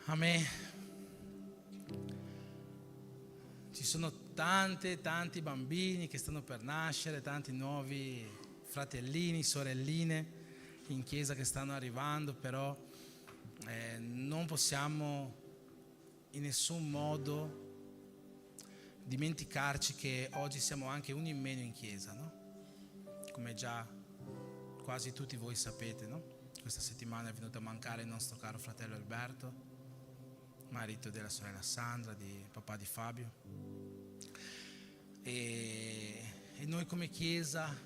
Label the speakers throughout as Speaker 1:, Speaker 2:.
Speaker 1: Amen. Ci sono tanti bambini che stanno per nascere, tanti nuovi fratellini, sorelline in chiesa che stanno arrivando, però non possiamo in nessun modo dimenticarci che oggi siamo anche uno in meno in chiesa, no? Come già quasi tutti voi sapete, no? Questa settimana è venuto a mancare il nostro caro fratello Alberto, marito della sorella Sandra, di papà di Fabio. E noi come chiesa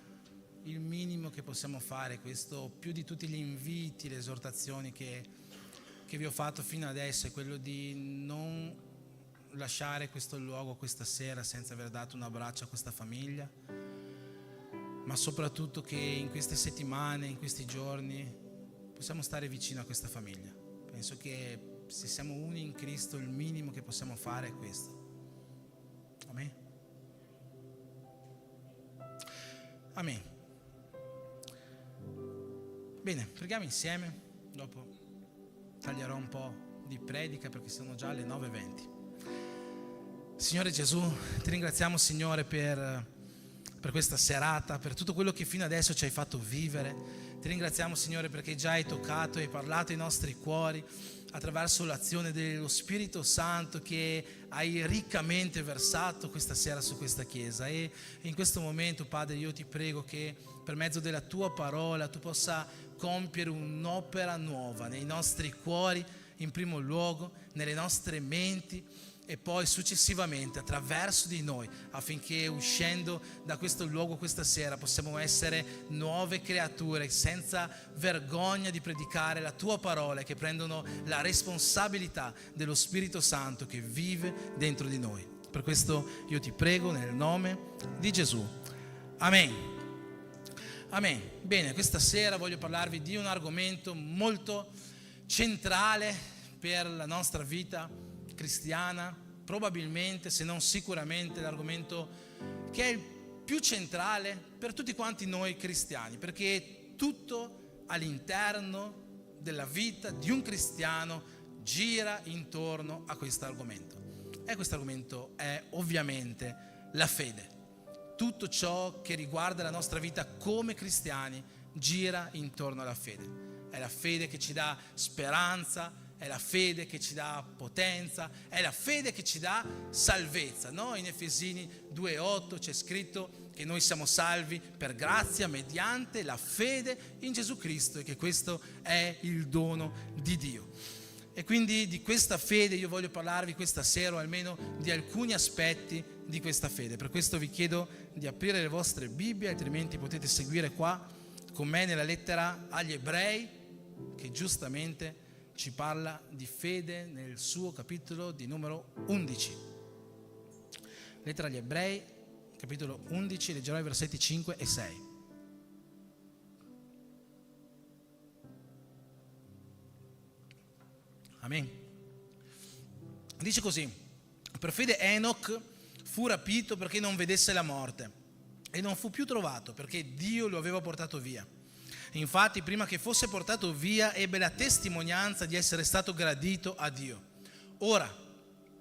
Speaker 1: il minimo che possiamo fare, questo più di tutti gli inviti, le esortazioni che vi ho fatto fino adesso, è quello di non lasciare questo luogo questa sera senza aver dato un abbraccio a questa famiglia, ma soprattutto che in queste settimane, in questi giorni possiamo stare vicino a questa famiglia. Penso che se siamo uni in Cristo il minimo che possiamo fare è questo. Amen. Amen. Bene, preghiamo insieme, dopo taglierò un po' di predica perché sono già le 9:20. Signore Gesù, ti ringraziamo Signore per questa serata, per tutto quello che fino adesso ci hai fatto vivere. Ti ringraziamo Signore perché già hai toccato e hai parlato ai nostri cuori attraverso l'azione dello Spirito Santo che hai riccamente versato questa sera su questa chiesa. E in questo momento, Padre, io ti prego che per mezzo della tua parola tu possa compiere un'opera nuova nei nostri cuori, in primo luogo, nelle nostre menti, e poi successivamente attraverso di noi, affinché uscendo da questo luogo questa sera possiamo essere nuove creature senza vergogna di predicare la tua parola, che prendono la responsabilità dello Spirito Santo che vive dentro di noi. Per questo io ti prego nel nome di Gesù. Amen. Amen. Bene, questa sera voglio parlarvi di un argomento molto centrale per la nostra vita cristiana, probabilmente, se non sicuramente, l'argomento che è il più centrale per tutti quanti noi cristiani, perché tutto all'interno della vita di un cristiano gira intorno a questo argomento. E questo argomento è ovviamente la fede. Tutto ciò che riguarda la nostra vita come cristiani gira intorno alla fede. È la fede che ci dà speranza, è la fede che ci dà potenza, è la fede che ci dà salvezza, no? In Efesini 2,8 c'è scritto che noi siamo salvi per grazia mediante la fede in Gesù Cristo e che questo è il dono di Dio. E quindi di questa fede io voglio parlarvi questa sera, o almeno di alcuni aspetti di questa fede. Per questo vi chiedo di aprire le vostre Bibbie, altrimenti potete seguire qua con me nella lettera agli Ebrei, che giustamente ci parla di fede nel suo capitolo di numero 11. Lettera agli Ebrei, capitolo 11, leggerò i versetti 5 e 6. Amen. Dice così: per fede Enoch fu rapito perché non vedesse la morte e non fu più trovato perché Dio lo aveva portato via. Infatti, prima che fosse portato via, ebbe la testimonianza di essere stato gradito a Dio. Ora,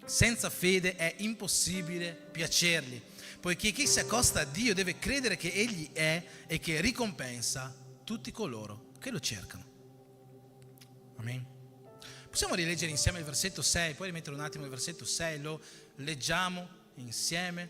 Speaker 1: senza fede è impossibile piacergli, poiché chi si accosta a Dio deve credere che Egli è e che ricompensa tutti coloro che lo cercano. Amen. Possiamo rileggere insieme il versetto 6, poi rimettere un attimo il versetto 6, lo leggiamo insieme.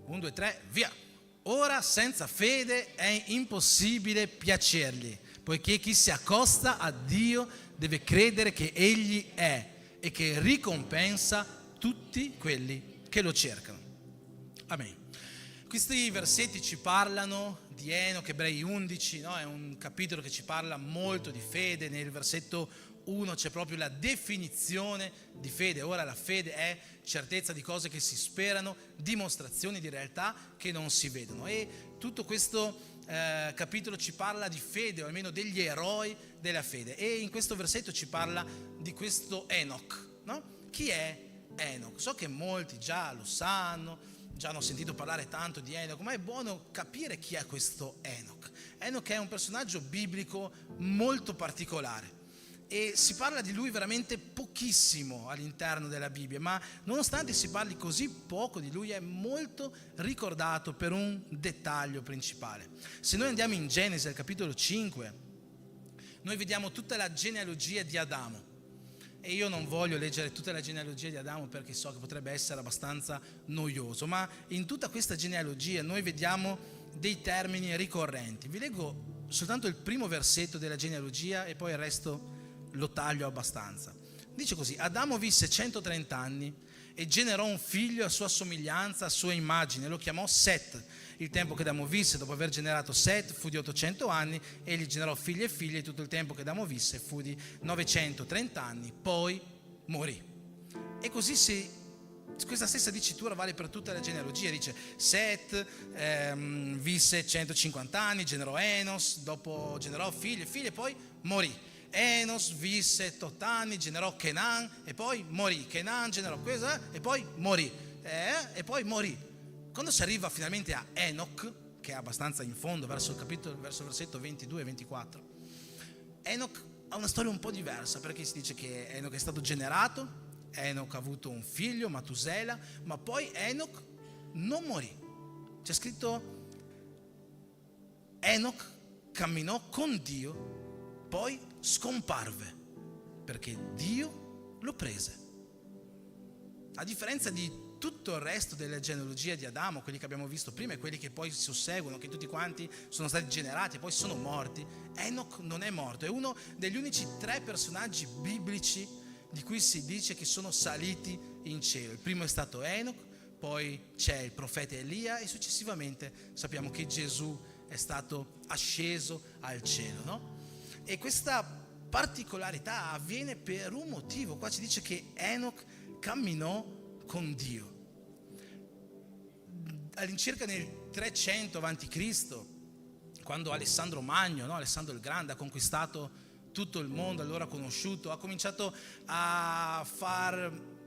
Speaker 1: 1, 2, 3, via! Ora senza fede è impossibile piacergli, poiché chi si accosta a Dio deve credere che Egli è e che ricompensa tutti quelli che lo cercano. Amen. Questi versetti ci parlano di Enoch, Ebrei 11, no? È un capitolo che ci parla molto di fede. Nel versetto 1 c'è proprio la definizione di fede. Ora la fede è certezza di cose che si sperano, dimostrazioni di realtà che non si vedono. E tutto questo capitolo ci parla di fede, o almeno degli eroi della fede. E in questo versetto ci parla di questo Enoch, no? Chi è Enoch? So che molti già lo sanno, già hanno sentito parlare tanto di Enoch, ma è buono capire chi è questo Enoch. Enoch è un personaggio biblico molto particolare, e si parla di lui veramente pochissimo all'interno della Bibbia, ma nonostante si parli così poco di lui è molto ricordato per un dettaglio principale. Se noi andiamo in Genesi al capitolo 5, noi vediamo tutta la genealogia di Adamo. E io non voglio leggere tutta la genealogia di Adamo perché so che potrebbe essere abbastanza noioso, ma in tutta questa genealogia noi vediamo dei termini ricorrenti. Vi leggo soltanto il primo versetto della genealogia e poi il resto lo taglio abbastanza. Dice così: Adamo visse 130 anni e generò un figlio a sua somiglianza, a sua immagine, lo chiamò Set. Il tempo che Adamo visse dopo aver generato Set fu di 800 anni, egli generò figli e figlie, e tutto il tempo che Adamo visse fu di 930 anni, poi morì. E così questa stessa dicitura vale per tutta la genealogia. Dice Set visse 150 anni, generò Enos, dopo generò figli e figlie, poi morì. Enos visse 8 anni, generò Kenan e poi morì. Kenan generò questa e poi morì. E poi morì. Quando si arriva finalmente a Enoch, che è abbastanza in fondo verso il versetto 22 e 24, Enoch ha una storia un po' diversa, perché si dice che Enoch è stato generato, Enoch ha avuto un figlio, Matusela, ma poi Enoch non morì. C'è scritto Enoch camminò con Dio, poi scomparve perché Dio lo prese. A differenza di tutto il resto della genealogia di Adamo, quelli che abbiamo visto prima e quelli che poi si susseguono, che tutti quanti sono stati generati e poi sono morti, Enoch non è morto. È uno degli unici 3 personaggi biblici di cui si dice che sono saliti in cielo. Il primo è stato Enoch, poi c'è il profeta Elia e successivamente sappiamo che Gesù è stato asceso al cielo, no? E questa particolarità avviene per un motivo. Qua ci dice che Enoch camminò con Dio. All'incirca nel 300 a.C., quando Alessandro Magno, no? Alessandro il Grande, ha conquistato tutto il mondo allora conosciuto, ha cominciato a far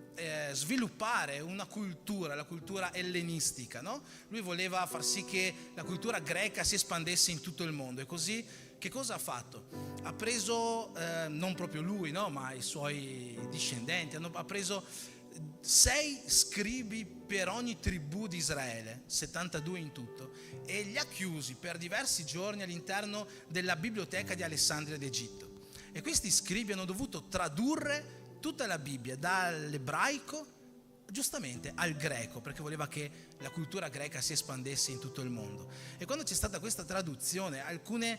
Speaker 1: sviluppare una cultura, la cultura ellenistica, no? Lui voleva far sì che la cultura greca si espandesse in tutto il mondo, e così che cosa ha fatto? Ha preso, non proprio lui, no? Ma i suoi discendenti, ha preso 6 scribi per ogni tribù di Israele, 72 in tutto, e li ha chiusi per diversi giorni all'interno della biblioteca di Alessandria d'Egitto. E questi scribi hanno dovuto tradurre tutta la Bibbia dall'ebraico giustamente al greco, perché voleva che la cultura greca si espandesse in tutto il mondo. E quando c'è stata questa traduzione, alcune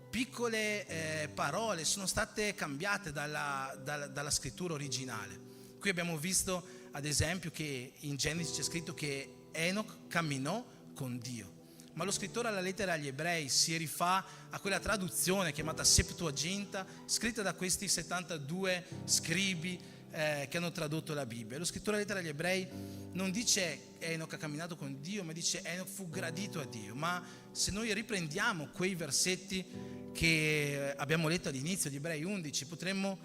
Speaker 1: piccole parole sono state cambiate dalla scrittura originale. Qui abbiamo visto ad esempio che in Genesi c'è scritto che Enoch camminò con Dio, ma lo scrittore alla lettera agli ebrei si rifà a quella traduzione chiamata Septuaginta, scritta da questi 72 scribi che hanno tradotto la Bibbia. Lo scrittore alla lettera agli ebrei non dice Enoch ha camminato con Dio, ma dice Enoch fu gradito a Dio. Ma se noi riprendiamo quei versetti che abbiamo letto all'inizio di Ebrei 11, potremmo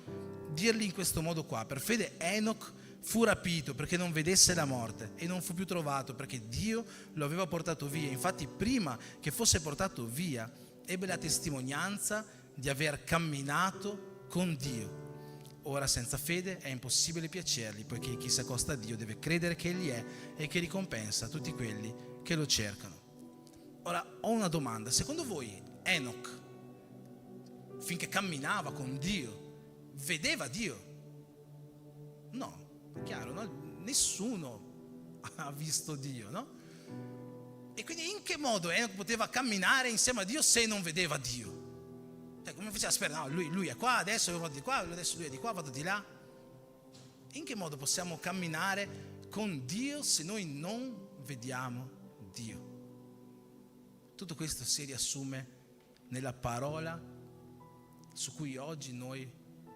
Speaker 1: dirli in questo modo qua: per fede Enoch fu rapito perché non vedesse la morte e non fu più trovato perché Dio lo aveva portato via. Infatti prima che fosse portato via ebbe la testimonianza di aver camminato con Dio. Ora senza fede è impossibile piacergli, poiché chi si accosta a Dio deve credere che Egli è e che ricompensa tutti quelli che lo cercano. Ora ho una domanda: secondo voi Enoch, finché camminava con Dio, vedeva Dio? No, chiaro, no? Nessuno ha visto Dio, no? E quindi in che modo Enoch poteva camminare insieme a Dio se non vedeva Dio? Come faceva a sperare? No, lui è qua, adesso io vado di qua, adesso lui è di qua, vado di là. In che modo possiamo camminare con Dio se noi non vediamo Dio? Tutto questo si riassume nella parola su cui oggi noi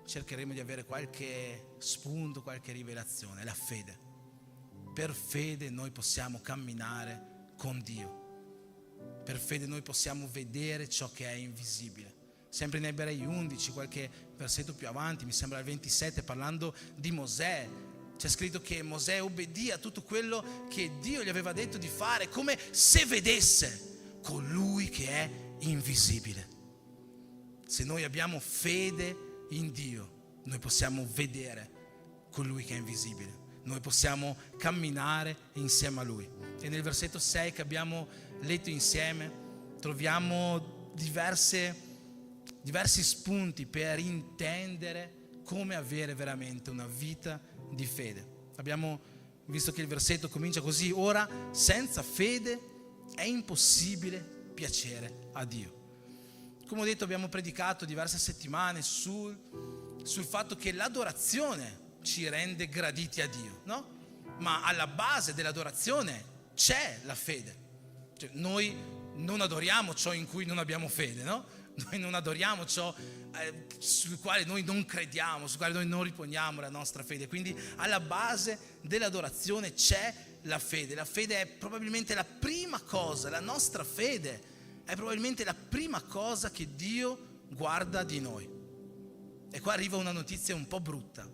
Speaker 1: cercheremo di avere qualche spunto, qualche rivelazione: la fede. Per fede noi possiamo camminare con Dio. Per fede noi possiamo vedere ciò che è invisibile. Sempre in Ebrei 11, qualche versetto più avanti, mi sembra il 27, parlando di Mosè, c'è scritto che Mosè obbedì a tutto quello che Dio gli aveva detto di fare, come se vedesse colui che è invisibile. Se noi abbiamo fede in Dio noi possiamo vedere colui che è invisibile, noi possiamo camminare insieme a Lui. E nel versetto 6 che abbiamo letto insieme troviamo diversi spunti per intendere come avere veramente una vita di fede. Abbiamo visto che il versetto comincia così: ora senza fede è impossibile piacere a Dio. Come ho detto, abbiamo predicato diverse settimane sul fatto che l'adorazione ci rende graditi a Dio, no? Ma alla base dell'adorazione c'è la fede. Cioè, noi non adoriamo ciò in cui non abbiamo fede, no? Noi non adoriamo ciò sul quale noi non crediamo, sul quale noi non riponiamo la nostra fede. Quindi alla base dell'adorazione c'è la fede. La fede è probabilmente la prima cosa, la nostra fede è probabilmente la prima cosa che Dio guarda di noi. E qua arriva una notizia un po' brutta,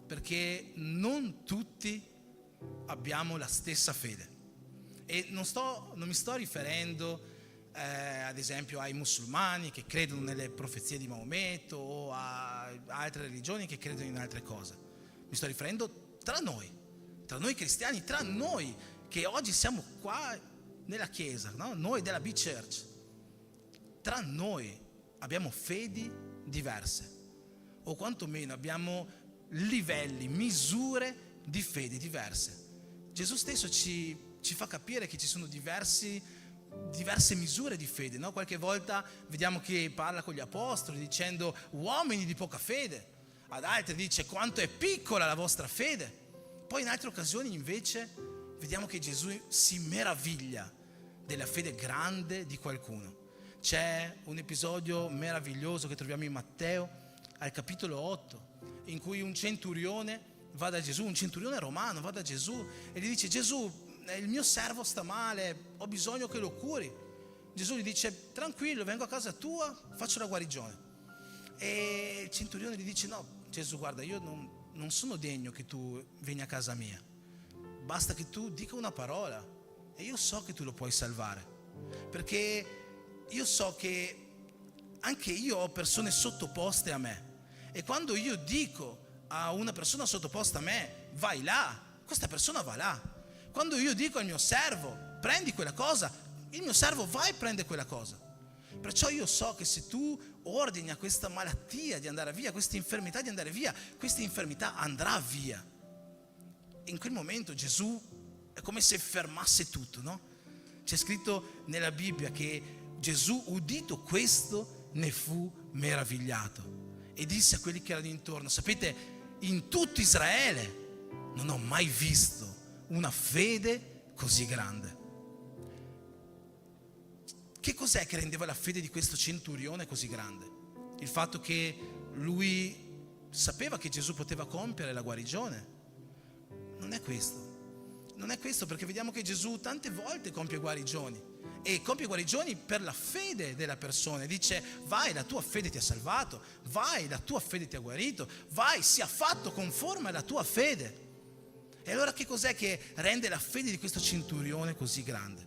Speaker 1: perché non tutti abbiamo la stessa fede. E non mi sto riferendo ad esempio ai musulmani che credono nelle profezie di Maometto o a altre religioni che credono in altre cose. Mi sto riferendo tra noi cristiani, tra noi che oggi siamo qua nella chiesa, no? Noi della B-Church. Tra noi abbiamo fedi diverse, o quantomeno abbiamo livelli, misure di fede diverse. Gesù stesso ci fa capire che ci sono diverse misure di fede, no? Qualche volta vediamo che parla con gli apostoli dicendo uomini di poca fede, ad altri dice quanto è piccola la vostra fede. Poi in altre occasioni invece vediamo che Gesù si meraviglia della fede grande di qualcuno. C'è un episodio meraviglioso che troviamo in Matteo al capitolo 8, in cui un centurione va da Gesù, un centurione romano va da Gesù e gli dice: Gesù, il mio servo sta male, ho bisogno che lo curi. Gesù gli dice: tranquillo, vengo a casa tua, faccio la guarigione. E il centurione gli dice: no Gesù, guarda, io non sono degno che tu vieni a casa mia, basta che tu dica una parola e io so che tu lo puoi salvare, perché io so che anche io ho persone sottoposte a me, e quando io dico a una persona sottoposta a me vai là, questa persona va là. Quando io dico al mio servo prendi quella cosa, il mio servo va e prende quella cosa. Perciò io so che se tu ordini a questa malattia di andare via, a questa infermità di andare via, questa infermità andrà via. In quel momento Gesù è come se fermasse tutto, no? C'è scritto nella Bibbia che Gesù, udito questo, ne fu meravigliato e disse a quelli che erano intorno: sapete, in tutto Israele non ho mai visto una fede così grande. Che cos'è che rendeva la fede di questo centurione così grande? Il fatto che lui sapeva che Gesù poteva compiere la guarigione? Non è questo, perché vediamo che Gesù tante volte compie guarigioni, e compie guarigioni per la fede della persona. Dice: vai, la tua fede ti ha salvato, vai, la tua fede ti ha guarito, vai, sia fatto conforme alla tua fede. E allora che cos'è che rende la fede di questo centurione così grande?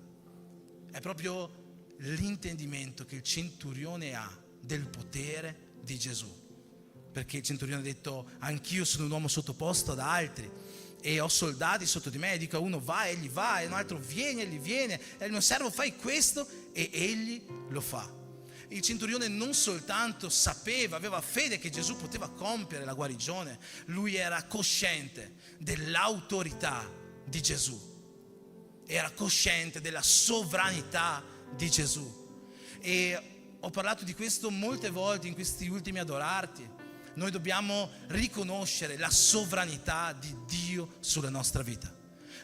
Speaker 1: È proprio l'intendimento che il centurione ha del potere di Gesù. Perché il centurione ha detto: anch'io sono un uomo sottoposto ad altri e ho soldati sotto di me, e dico a uno vai, egli va, e un altro vieni, egli viene, e il mio servo fai questo, e egli lo fa. Il centurione non soltanto sapeva, aveva fede che Gesù poteva compiere la guarigione, lui era cosciente dell'autorità di Gesù, era cosciente della sovranità di Gesù. E ho parlato di questo molte volte in questi ultimi adorarti. Noi dobbiamo riconoscere la sovranità di Dio sulla nostra vita.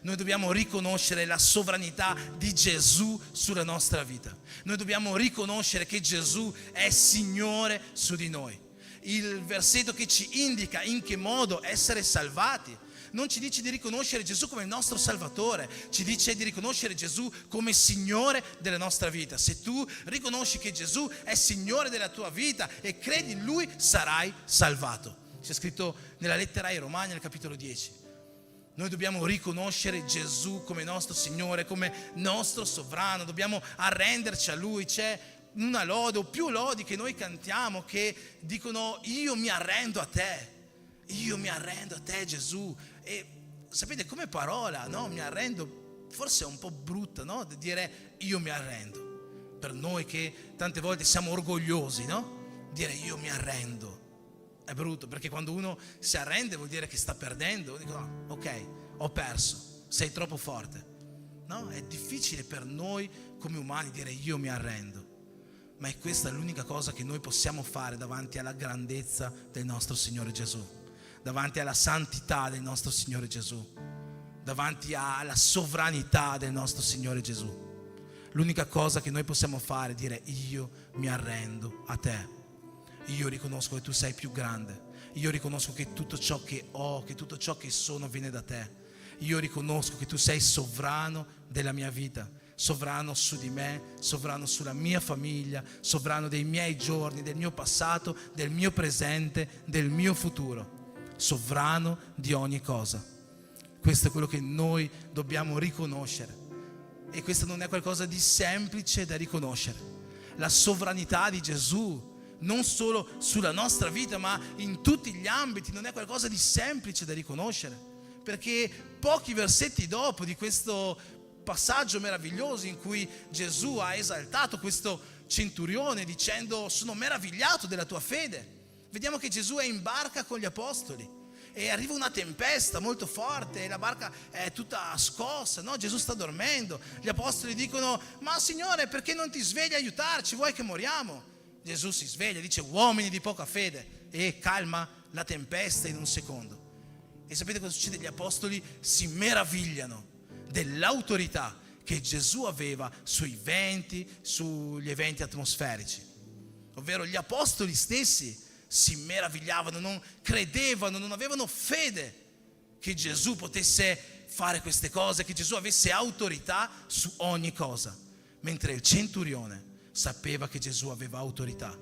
Speaker 1: Noi dobbiamo riconoscere la sovranità di Gesù sulla nostra vita. Noi dobbiamo riconoscere che Gesù è Signore su di noi. Il versetto che ci indica in che modo essere salvati non ci dice di riconoscere Gesù come il nostro Salvatore, ci dice di riconoscere Gesù come Signore della nostra vita. Se tu riconosci che Gesù è Signore della tua vita e credi in Lui, sarai salvato. C'è scritto nella lettera ai Romani, nel capitolo 10. Noi dobbiamo riconoscere Gesù come nostro Signore, come nostro sovrano, dobbiamo arrenderci a Lui. C'è una lode o più lodi che noi cantiamo che dicono io mi arrendo a te, Gesù. E sapete, come parola, no? Mi arrendo, forse è un po' brutta, no? Dire io mi arrendo, per noi che tante volte siamo orgogliosi, no? Dire io mi arrendo è brutto, perché quando uno si arrende vuol dire che sta perdendo. Dico no, ok, ho perso, sei troppo forte, no? È difficile per noi come umani dire io mi arrendo, ma è questa l'unica cosa che noi possiamo fare davanti alla grandezza del nostro Signore Gesù, davanti alla santità del nostro Signore Gesù, davanti alla sovranità del nostro Signore Gesù. L'unica cosa che noi possiamo fare è dire io mi arrendo a te. Io riconosco che tu sei più grande. Io riconosco che tutto ciò che ho, che tutto ciò che sono viene da te. Io riconosco che tu sei sovrano della mia vita, sovrano su di me, sovrano sulla mia famiglia, sovrano dei miei giorni, del mio passato, del mio presente, del mio futuro, sovrano di ogni cosa. Questo è quello che noi dobbiamo riconoscere, e questo non è qualcosa di semplice da riconoscere. La sovranità di Gesù non solo sulla nostra vita, ma in tutti gli ambiti, non è qualcosa di semplice da riconoscere, perché pochi versetti dopo di questo passaggio meraviglioso in cui Gesù ha esaltato questo centurione dicendo sono meravigliato della tua fede, vediamo che Gesù è in barca con gli apostoli e arriva una tempesta molto forte e la barca è tutta scossa, no? Gesù sta dormendo, gli apostoli dicono ma Signore, perché non ti svegli a aiutarci, vuoi che moriamo? Gesù si sveglia, dice uomini di poca fede, e calma la tempesta in un secondo. E sapete cosa succede? Gli apostoli si meravigliano dell'autorità che Gesù aveva sui venti, sugli eventi atmosferici. Ovvero gli apostoli stessi si meravigliavano, non credevano, non avevano fede che Gesù potesse fare queste cose, che Gesù avesse autorità su ogni cosa. Mentre il centurione sapeva che Gesù aveva autorità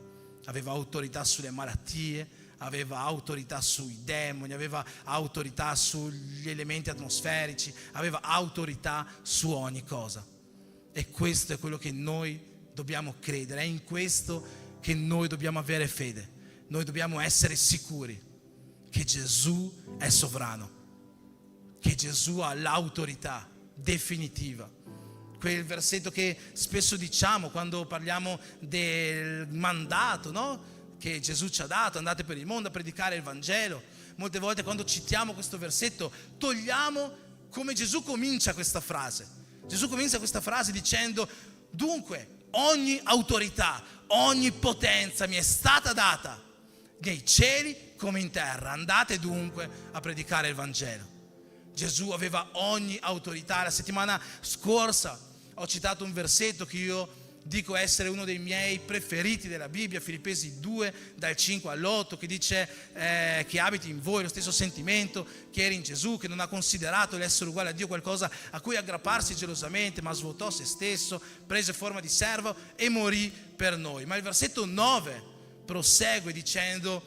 Speaker 1: sulle malattie, aveva autorità sui demoni, aveva autorità sugli elementi atmosferici, aveva autorità su ogni cosa. E questo è quello che noi dobbiamo credere, è in questo che noi dobbiamo avere fede. Noi dobbiamo essere sicuri che Gesù è sovrano, che Gesù ha l'autorità definitiva. Quel versetto che spesso diciamo quando parliamo del mandato, no? Che Gesù ci ha dato, andate per il mondo a predicare il Vangelo. Molte volte quando citiamo questo versetto togliamo come Gesù comincia questa frase. Gesù comincia questa frase dicendo dunque ogni autorità, ogni potenza mi è stata data nei cieli come in terra, andate dunque a predicare il Vangelo. Gesù aveva ogni autorità. La settimana scorsa ho citato un versetto che io dico essere uno dei miei preferiti della Bibbia, Filippesi 2 dal 5 all'8, che dice che abiti in voi lo stesso sentimento che era in Gesù, che non ha considerato l'essere uguale a Dio qualcosa a cui aggrapparsi gelosamente, ma svuotò se stesso, prese forma di servo e morì per noi. Ma il versetto 9 prosegue dicendo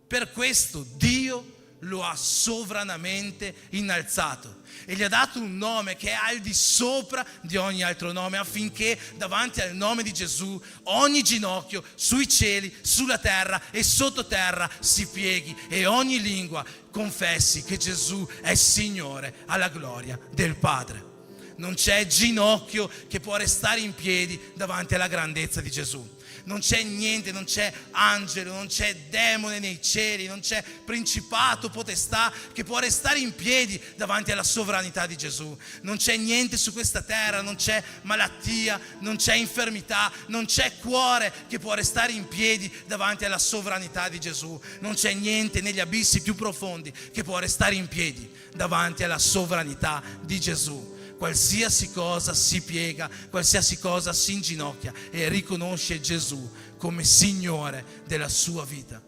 Speaker 1: per questo Dio lo ha sovranamente innalzato e gli ha dato un nome che è al di sopra di ogni altro nome, affinché davanti al nome di Gesù ogni ginocchio sui cieli, sulla terra e sottoterra si pieghi e ogni lingua confessi che Gesù è Signore alla gloria del Padre. Non c'è ginocchio che può restare in piedi davanti alla grandezza di Gesù. Non c'è niente, non c'è angelo, non c'è demone nei cieli, non c'è principato, potestà che può restare in piedi davanti alla sovranità di Gesù. Non c'è niente su questa terra, non c'è malattia, non c'è infermità, non c'è cuore che può restare in piedi davanti alla sovranità di Gesù. Non c'è niente negli abissi più profondi che può restare in piedi davanti alla sovranità di Gesù. Qualsiasi cosa si piega, qualsiasi cosa si inginocchia e riconosce Gesù come Signore della sua vita.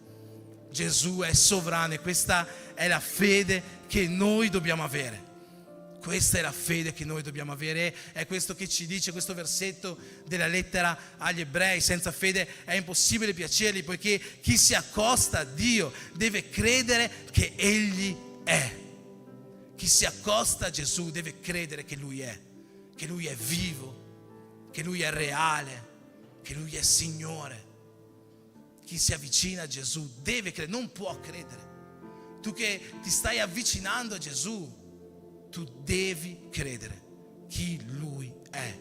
Speaker 1: Gesù è sovrano e questa è la fede che noi dobbiamo avere. Questa è la fede che noi dobbiamo avere, è questo che ci dice questo versetto della lettera agli Ebrei: senza fede è impossibile piacergli, poiché chi si accosta a Dio deve credere che Egli è. Chi si accosta a Gesù deve credere che Lui è vivo, che Lui è reale, che Lui è Signore. Chi si avvicina a Gesù deve credere, non può credere. Tu che ti stai avvicinando a Gesù, tu devi credere chi Lui è.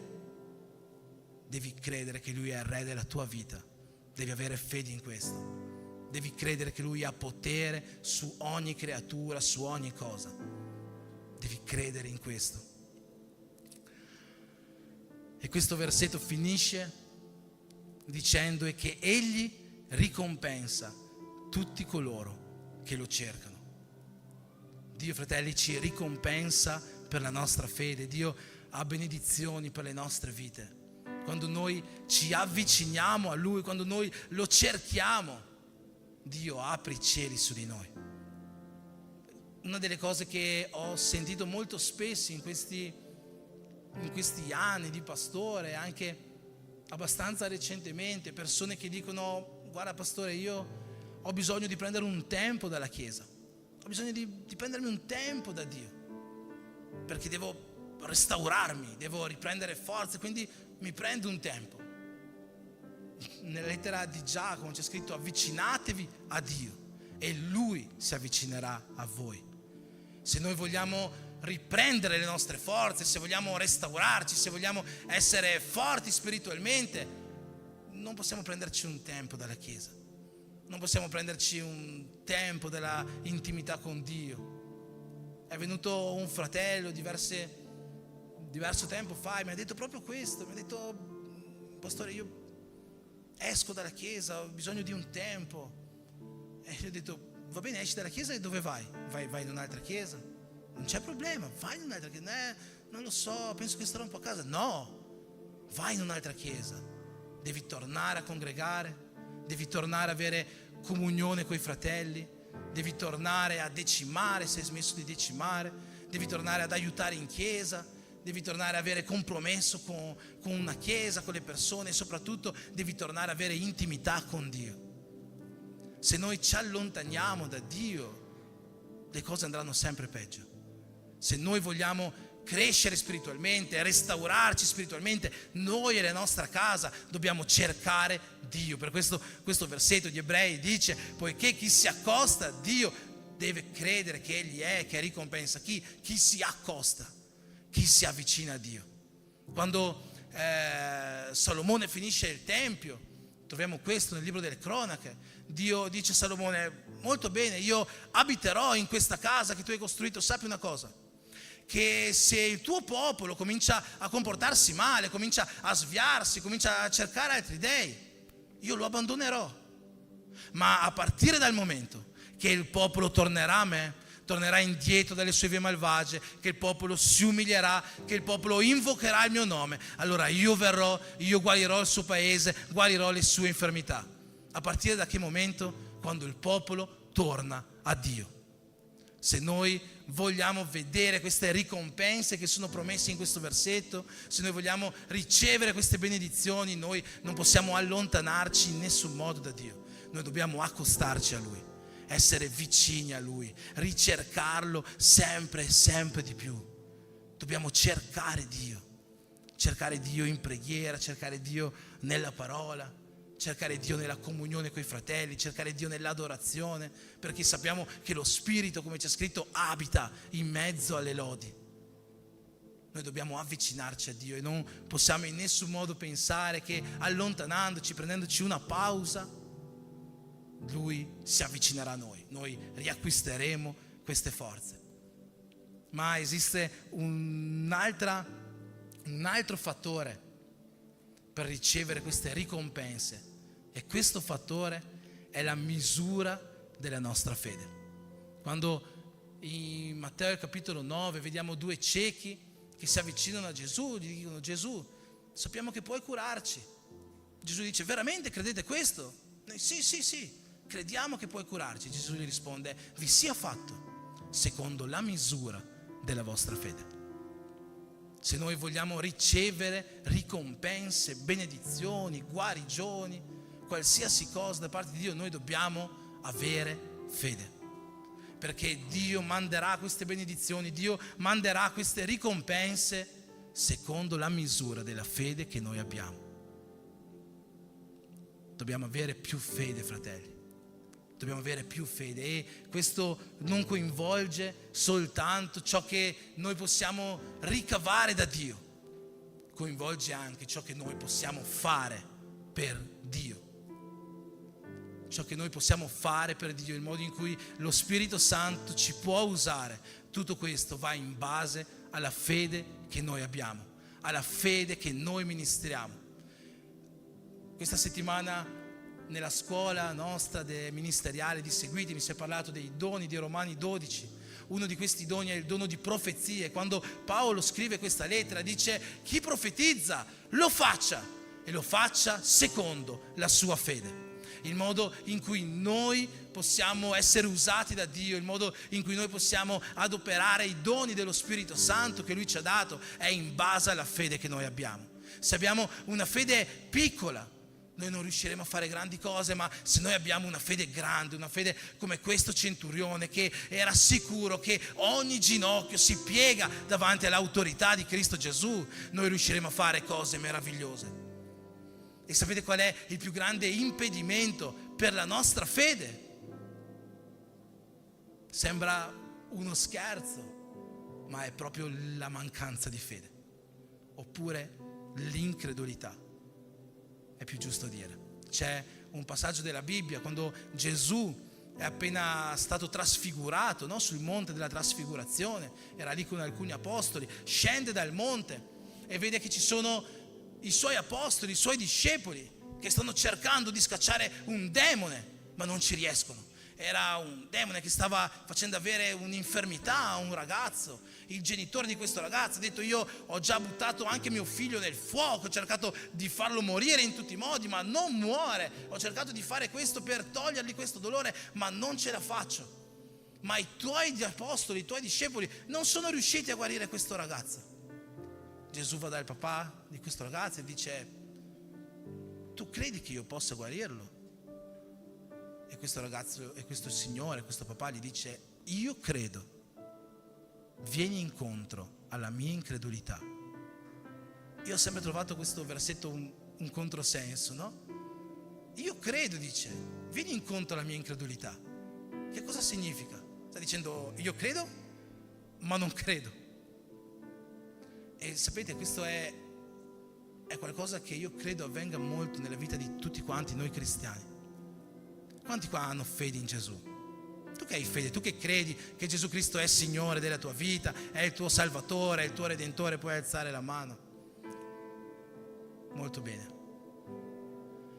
Speaker 1: Devi credere che Lui è il Re della tua vita. Devi avere fede in questo. Devi credere che Lui ha potere su ogni creatura, su ogni cosa. Devi credere in questo. E questo versetto finisce dicendo che Egli ricompensa tutti coloro che lo cercano. Dio, fratelli, ci ricompensa per la nostra fede. Dio ha benedizioni per le nostre vite. Quando noi ci avviciniamo a Lui, quando noi lo cerchiamo, Dio apre i cieli su di noi. Una delle cose che ho sentito molto spesso in questi anni di pastore, anche abbastanza recentemente, persone che dicono: guarda pastore, io ho bisogno di prendere un tempo dalla Chiesa, ho bisogno di prendermi un tempo da Dio, perché devo restaurarmi, devo riprendere forze, quindi mi prendo un tempo. Nella lettera di Giacomo c'è scritto: avvicinatevi a Dio e Lui si avvicinerà a voi. Se noi vogliamo riprendere le nostre forze, se vogliamo restaurarci, se vogliamo essere forti spiritualmente, non possiamo prenderci un tempo dalla Chiesa, non possiamo prenderci un tempo della intimità con Dio. È venuto un fratello diverso tempo fa e mi ha detto proprio questo, mi ha detto: pastore, io esco dalla Chiesa, ho bisogno di un tempo. E io ho detto: va bene, esci dalla Chiesa e dove vai? Vai in un'altra Chiesa? Non c'è problema, vai in un'altra Chiesa. Non lo so, penso che starò un po' a casa. No, vai in un'altra Chiesa. Devi tornare a congregare, devi tornare a avere comunione con i fratelli, devi tornare a decimare se hai smesso di decimare, devi tornare ad aiutare in Chiesa, devi tornare a avere compromesso con una Chiesa, con le persone, e soprattutto devi tornare ad avere intimità con Dio. Se noi ci allontaniamo da Dio, le cose andranno sempre peggio. Se noi vogliamo crescere spiritualmente, restaurarci spiritualmente, noi e la nostra casa dobbiamo cercare Dio. Per questo versetto di Ebrei dice: poiché chi si accosta a Dio deve credere che Egli è, che ricompensa chi si accosta, chi si avvicina a Dio. Quando Salomone finisce il Tempio, troviamo questo nel libro delle Cronache. Dio dice a Salomone: molto bene, io abiterò in questa casa che tu hai costruito. Sappi una cosa, che se il tuo popolo comincia a comportarsi male, comincia a sviarsi, comincia a cercare altri dei, io lo abbandonerò. Ma a partire dal momento che il popolo tornerà a me, tornerà indietro dalle sue vie malvagie, che il popolo si umilierà, che il popolo invocherà il mio nome, allora io verrò, io guarirò il suo paese, guarirò le sue infermità. A partire da che momento? Quando il popolo torna a Dio. Se noi vogliamo vedere queste ricompense che sono promesse in questo versetto, se noi vogliamo ricevere queste benedizioni, noi non possiamo allontanarci in nessun modo da Dio. Noi dobbiamo accostarci a Lui, essere vicini a Lui, ricercarlo sempre e sempre di più. Dobbiamo cercare Dio in preghiera, cercare Dio nella parola, cercare Dio nella comunione con i fratelli, cercare Dio nell'adorazione, perché sappiamo che lo Spirito, come c'è scritto, abita in mezzo alle lodi. Noi dobbiamo avvicinarci a Dio e non possiamo in nessun modo pensare che allontanandoci, prendendoci una pausa, Lui si avvicinerà a noi riacquisteremo queste forze. Ma esiste un altro fattore per ricevere queste ricompense, e questo fattore è la misura della nostra fede. Quando in Matteo capitolo 9 vediamo due ciechi che si avvicinano a Gesù, gli dicono: Gesù, sappiamo che puoi curarci. Gesù dice: veramente credete questo? Sì, crediamo che puoi curarci. Gesù gli risponde: vi sia fatto secondo la misura della vostra fede. Se noi vogliamo ricevere ricompense, benedizioni, guarigioni, qualsiasi cosa da parte di Dio, noi dobbiamo avere fede. Perché Dio manderà queste benedizioni, Dio manderà queste ricompense secondo la misura della fede che noi abbiamo. Dobbiamo avere più fede, fratelli. Dobbiamo avere più fede, e questo non coinvolge soltanto ciò che noi possiamo ricavare da Dio, coinvolge anche ciò che noi possiamo fare per Dio. Ciò che noi possiamo fare per Dio, il modo in cui lo Spirito Santo ci può usare. Tutto questo va in base alla fede che noi abbiamo, alla fede che noi ministriamo. Questa settimana nella scuola nostra ministeriale di Seguitemi si è parlato dei doni di Romani 12. Uno di questi doni è il dono di profezie. Quando Paolo scrive questa lettera dice: chi profetizza lo faccia, e lo faccia secondo la sua fede. Il modo in cui noi possiamo essere usati da Dio, il modo in cui noi possiamo adoperare i doni dello Spirito Santo che Lui ci ha dato è in base alla fede che noi abbiamo. Se abbiamo una fede piccola, noi non riusciremo a fare grandi cose, ma se noi abbiamo una fede grande, una fede come questo centurione che era sicuro che ogni ginocchio si piega davanti all'autorità di Cristo Gesù, noi riusciremo a fare cose meravigliose. E sapete qual è il più grande impedimento per la nostra fede? Sembra uno scherzo, ma è proprio la mancanza di fede, oppure l'incredulità. È più giusto dire. C'è un passaggio della Bibbia quando Gesù è appena stato trasfigurato, no? Sul monte della trasfigurazione, era lì con alcuni apostoli, scende dal monte e vede che ci sono i suoi apostoli, i suoi discepoli che stanno cercando di scacciare un demone, ma non ci riescono. Era un demone che stava facendo avere un'infermità a un ragazzo. Il genitore di questo ragazzo ha detto: io ho già buttato anche mio figlio nel fuoco, ho cercato di farlo morire in tutti i modi, ma non muore. Ho cercato di fare questo per togliergli questo dolore, ma non ce la faccio. Ma i tuoi apostoli, i tuoi discepoli non sono riusciti a guarire questo ragazzo. Gesù va dal papà di questo ragazzo e dice: tu credi che io possa guarirlo? E questo ragazzo, e questo signore, questo papà gli dice: io credo, vieni incontro alla mia incredulità. Io ho sempre trovato questo versetto un controsenso, no? Io credo, dice, vieni incontro alla mia incredulità. Che cosa significa? Sta dicendo: io credo, ma non credo. E sapete, questo è qualcosa che io credo avvenga molto nella vita di tutti quanti noi cristiani. Quanti qua hanno fede in Gesù? Tu che hai fede, tu che credi che Gesù Cristo è Signore della tua vita, è il tuo Salvatore, è il tuo Redentore, puoi alzare la mano. Molto bene.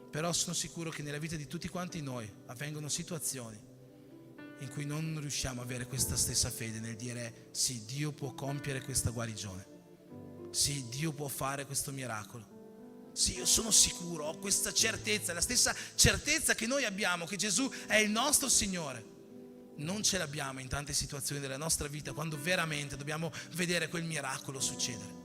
Speaker 1: Però sono sicuro che nella vita di tutti quanti noi avvengono situazioni in cui non riusciamo a avere questa stessa fede nel dire: sì, Dio può compiere questa guarigione, sì, Dio può fare questo miracolo. Sì, io sono sicuro, ho questa certezza, la stessa certezza che noi abbiamo, che Gesù è il nostro Signore. Non ce l'abbiamo in tante situazioni della nostra vita, quando veramente dobbiamo vedere quel miracolo succedere.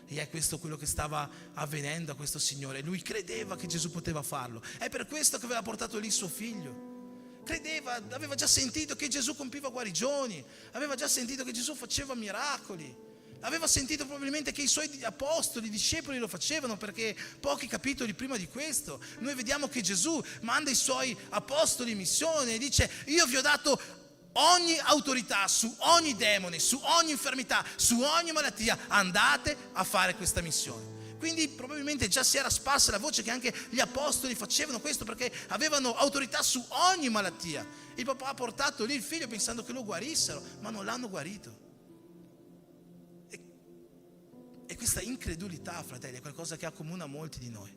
Speaker 1: E è questo quello che stava avvenendo a questo signore. Lui credeva che Gesù poteva farlo. È per questo che aveva portato lì suo figlio. Credeva, aveva già sentito che Gesù compiva guarigioni, aveva già sentito che Gesù faceva miracoli. Aveva sentito probabilmente che i suoi apostoli, i discepoli lo facevano, perché pochi capitoli prima di questo noi vediamo che Gesù manda i suoi apostoli in missione e dice: io vi ho dato ogni autorità su ogni demone, su ogni infermità, su ogni malattia, andate a fare questa missione. Quindi probabilmente già si era sparsa la voce che anche gli apostoli facevano questo, perché avevano autorità su ogni malattia. Il papà ha portato lì il figlio pensando che lo guarissero, ma non l'hanno guarito. E questa incredulità, fratelli, è qualcosa che accomuna molti di noi,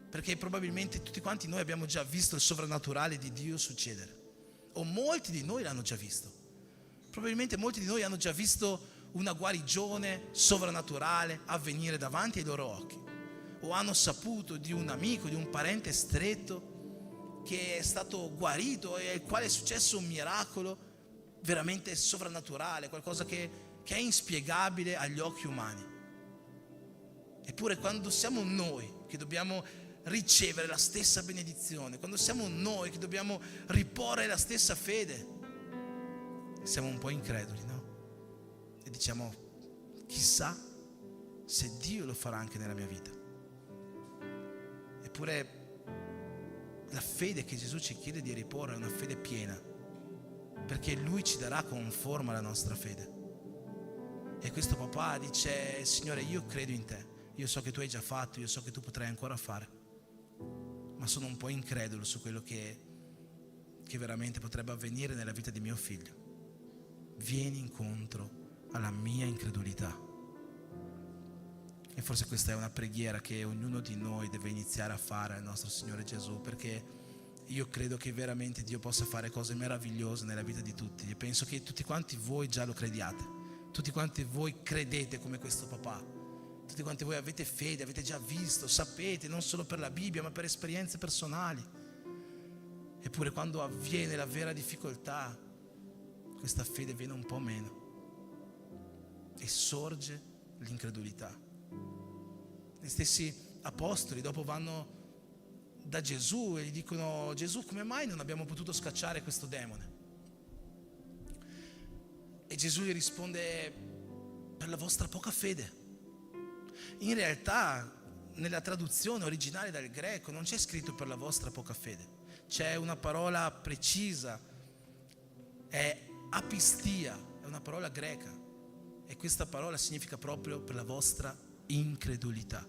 Speaker 1: perché probabilmente tutti quanti noi abbiamo già visto il sovrannaturale di Dio succedere, o molti di noi l'hanno già visto. Probabilmente molti di noi hanno già visto una guarigione sovrannaturale avvenire davanti ai loro occhi, o hanno saputo di un amico, di un parente stretto che è stato guarito e al quale è successo un miracolo veramente sovrannaturale, qualcosa che è inspiegabile agli occhi umani. Eppure quando siamo noi che dobbiamo ricevere la stessa benedizione, quando siamo noi che dobbiamo riporre la stessa fede, siamo un po' increduli, no? E diciamo: chissà se Dio lo farà anche nella mia vita. Eppure la fede che Gesù ci chiede di riporre è una fede piena, perché Lui ci darà conforme alla nostra fede. E questo papà dice: Signore, io credo in te, io so che tu hai già fatto, io so che tu potrai ancora fare, ma sono un po' incredulo su quello che veramente potrebbe avvenire nella vita di mio figlio. Vieni incontro alla mia incredulità. E forse questa è una preghiera che ognuno di noi deve iniziare a fare al nostro Signore Gesù, perché io credo che veramente Dio possa fare cose meravigliose nella vita di tutti, e penso che tutti quanti voi già lo crediate, tutti quanti voi credete come questo papà, tutti quanti voi avete fede, avete già visto, sapete, non solo per la Bibbia ma per esperienze personali. Eppure quando avviene la vera difficoltà, questa fede viene un po' meno e sorge l'incredulità. Gli stessi apostoli dopo vanno da Gesù e gli dicono: Gesù, come mai non abbiamo potuto scacciare questo demone? E Gesù gli risponde: per la vostra poca fede. In realtà nella traduzione originale dal greco non c'è scritto per la vostra poca fede, c'è una parola precisa, è apistia, è una parola greca, e questa parola significa proprio per la vostra incredulità.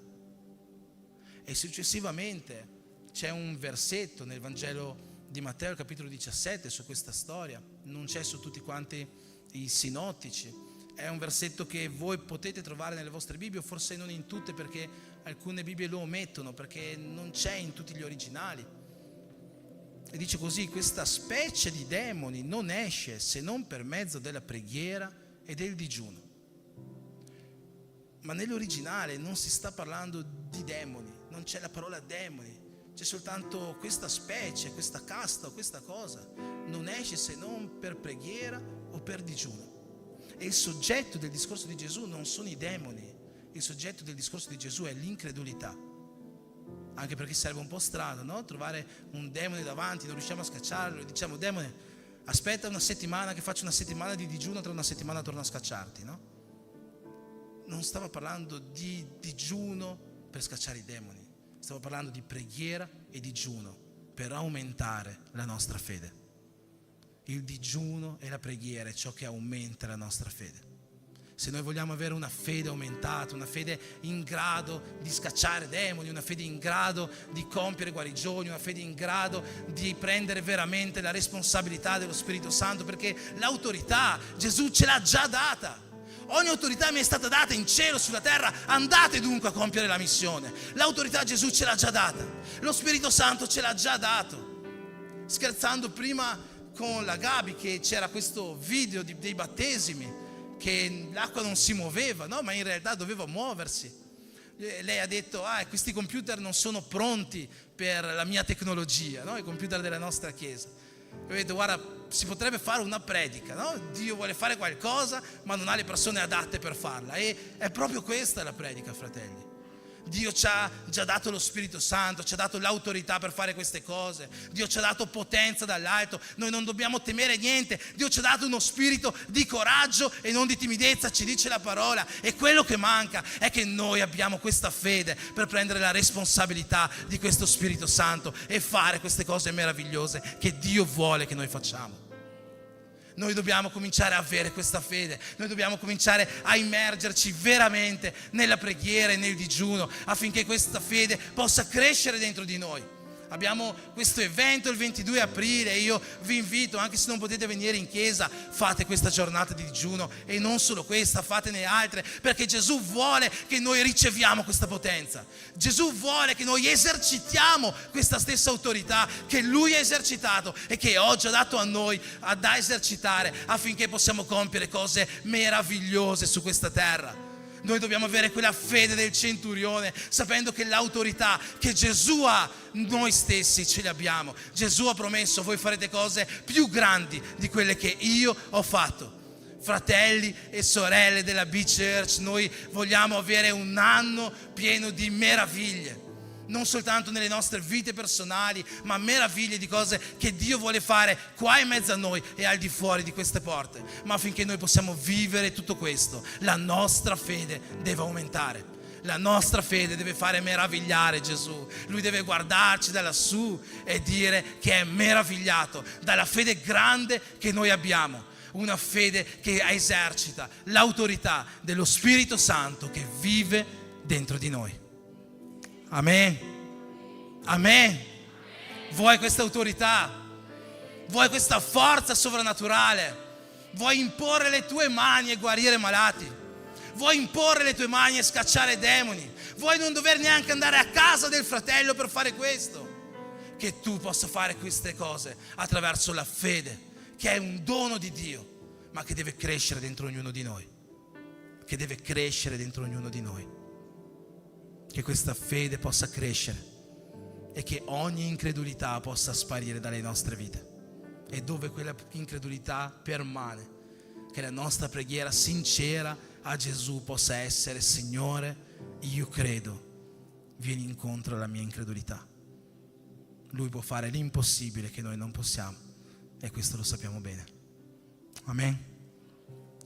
Speaker 1: E successivamente c'è un versetto nel Vangelo di Matteo, capitolo 17, su questa storia. Non c'è su tutti quanti i sinottici. È un versetto che voi potete trovare nelle vostre Bibbie, o forse non in tutte, perché alcune Bibbie lo omettono, perché non c'è in tutti gli originali. E dice così: questa specie di demoni non esce se non per mezzo della preghiera e del digiuno. Ma nell'originale non si sta parlando di demoni, non c'è la parola demoni, c'è soltanto questa specie, questa casta o questa cosa non esce se non per preghiera o per digiuno. E il soggetto del discorso di Gesù non sono i demoni, il soggetto del discorso di Gesù è l'incredulità. Anche perché sarebbe un po' strano, no? Trovare un demone davanti, non riusciamo a scacciarlo e diciamo: demone, aspetta una settimana che faccio una settimana di digiuno, tra una settimana torno a scacciarti, no? Non stavo parlando di digiuno per scacciare i demoni, stavo parlando di preghiera e digiuno per aumentare la nostra fede. Il digiuno e la preghiera è ciò che aumenta la nostra fede. Se noi vogliamo avere una fede aumentata, una fede in grado di scacciare demoni, una fede in grado di compiere guarigioni, una fede in grado di prendere veramente la responsabilità dello Spirito Santo, perché l'autorità Gesù ce l'ha già data. Ogni autorità mi è stata data in cielo, sulla terra, andate dunque a compiere la missione. L'autorità Gesù ce l'ha già data, lo Spirito Santo ce l'ha già dato. Scherzando prima con la Gabi che c'era questo video dei battesimi, che l'acqua non si muoveva, no? Ma in realtà doveva muoversi. Lei ha detto: questi computer non sono pronti per la mia tecnologia, no? I computer della nostra chiesa. Io ho detto: guarda, si potrebbe fare una predica, no? Dio vuole fare qualcosa ma non ha le persone adatte per farla, e è proprio questa la predica, fratelli. Dio ci ha già dato lo Spirito Santo, ci ha dato l'autorità per fare queste cose. Dio ci ha dato potenza dall'alto, noi non dobbiamo temere niente. Dio ci ha dato uno spirito di coraggio e non di timidezza, ci dice la parola. E quello che manca è che noi abbiamo questa fede per prendere la responsabilità di questo Spirito Santo e fare queste cose meravigliose che Dio vuole che noi facciamo. Noi dobbiamo cominciare a avere questa fede, noi dobbiamo cominciare a immergerci veramente nella preghiera e nel digiuno, affinché questa fede possa crescere dentro di noi. Abbiamo questo evento il 22 aprile e io vi invito, anche se non potete venire in chiesa, fate questa giornata di digiuno, e non solo questa, fatene altre, perché Gesù vuole che noi riceviamo questa potenza. Gesù vuole che noi esercitiamo questa stessa autorità che Lui ha esercitato e che oggi ha dato a noi da esercitare, affinché possiamo compiere cose meravigliose su questa terra. Noi dobbiamo avere quella fede del centurione, sapendo che l'autorità che Gesù ha, noi stessi ce l'abbiamo. Gesù ha promesso: voi farete cose più grandi di quelle che io ho fatto. Fratelli e sorelle della B-Church, noi vogliamo avere un anno pieno di meraviglie, non soltanto nelle nostre vite personali, ma meraviglie di cose che Dio vuole fare qua in mezzo a noi e al di fuori di queste porte. Ma affinché noi possiamo vivere tutto questo, la nostra fede deve aumentare. La nostra fede deve fare meravigliare Gesù. Lui deve guardarci da lassù e dire che è meravigliato dalla fede grande che noi abbiamo. Una fede che esercita l'autorità dello Spirito Santo che vive dentro di noi. Amen. Amen. Vuoi questa autorità? Vuoi questa forza sovrannaturale? Vuoi imporre le tue mani e guarire malati? Vuoi imporre le tue mani e scacciare demoni? Vuoi non dover neanche andare a casa del fratello per fare questo? Che tu possa fare queste cose attraverso la fede, che è un dono di Dio, ma che deve crescere dentro ognuno di noi. Che deve crescere dentro ognuno di noi. Che questa fede possa crescere e che ogni incredulità possa sparire dalle nostre vite. E dove quella incredulità permane, che la nostra preghiera sincera a Gesù possa essere: Signore, io credo, vieni incontro alla mia incredulità. Lui può fare l'impossibile che noi non possiamo, e questo lo sappiamo bene. Amen.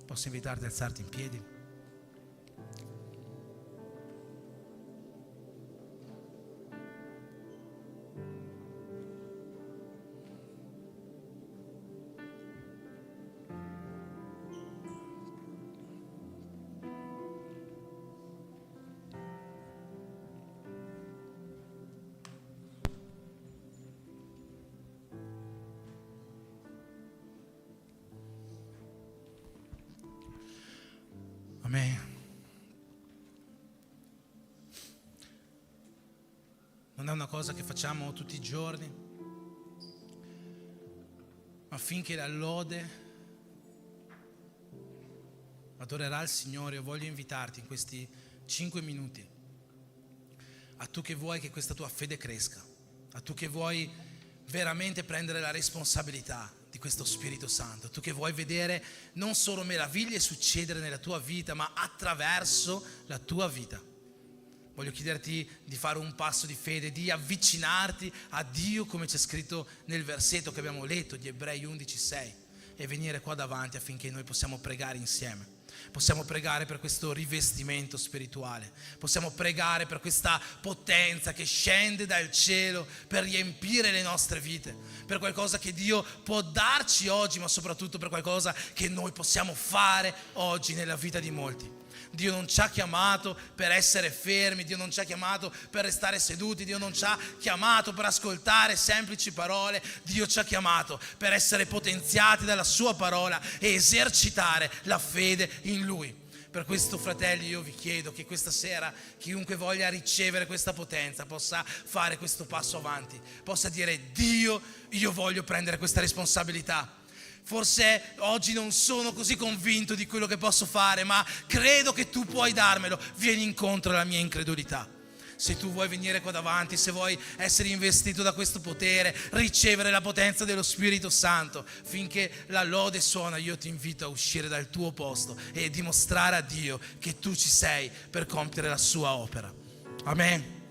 Speaker 1: Posso invitarti ad alzarti in piedi? Amen. Non è una cosa che facciamo tutti i giorni, ma affinché la lode adorerà il Signore, io voglio invitarti in questi 5 minuti, a tu che vuoi che questa tua fede cresca, a tu che vuoi veramente prendere la responsabilità di questo Spirito Santo, tu che vuoi vedere non solo meraviglie succedere nella tua vita, ma attraverso la tua vita. Voglio chiederti di fare un passo di fede, di avvicinarti a Dio come c'è scritto nel versetto che abbiamo letto di Ebrei 11:6, e venire qua davanti affinché noi possiamo pregare insieme. Possiamo pregare per questo rivestimento spirituale, possiamo pregare per questa potenza che scende dal cielo per riempire le nostre vite, per qualcosa che Dio può darci oggi, ma soprattutto per qualcosa che noi possiamo fare oggi nella vita di molti. Dio non ci ha chiamato per essere fermi, Dio non ci ha chiamato per restare seduti, Dio non ci ha chiamato per ascoltare semplici parole, Dio ci ha chiamato per essere potenziati dalla sua parola e esercitare la fede in Lui. Per questo, fratelli, io vi chiedo che questa sera chiunque voglia ricevere questa potenza possa fare questo passo avanti, possa dire: Dio, io voglio prendere questa responsabilità. Forse oggi non sono così convinto di quello che posso fare, ma credo che tu puoi darmelo. Vieni incontro alla mia incredulità. Se tu vuoi venire qua davanti, se vuoi essere investito da questo potere, ricevere la potenza dello Spirito Santo, finché la lode suona, io ti invito a uscire dal tuo posto e dimostrare a Dio che tu ci sei per compiere la sua opera. Amen.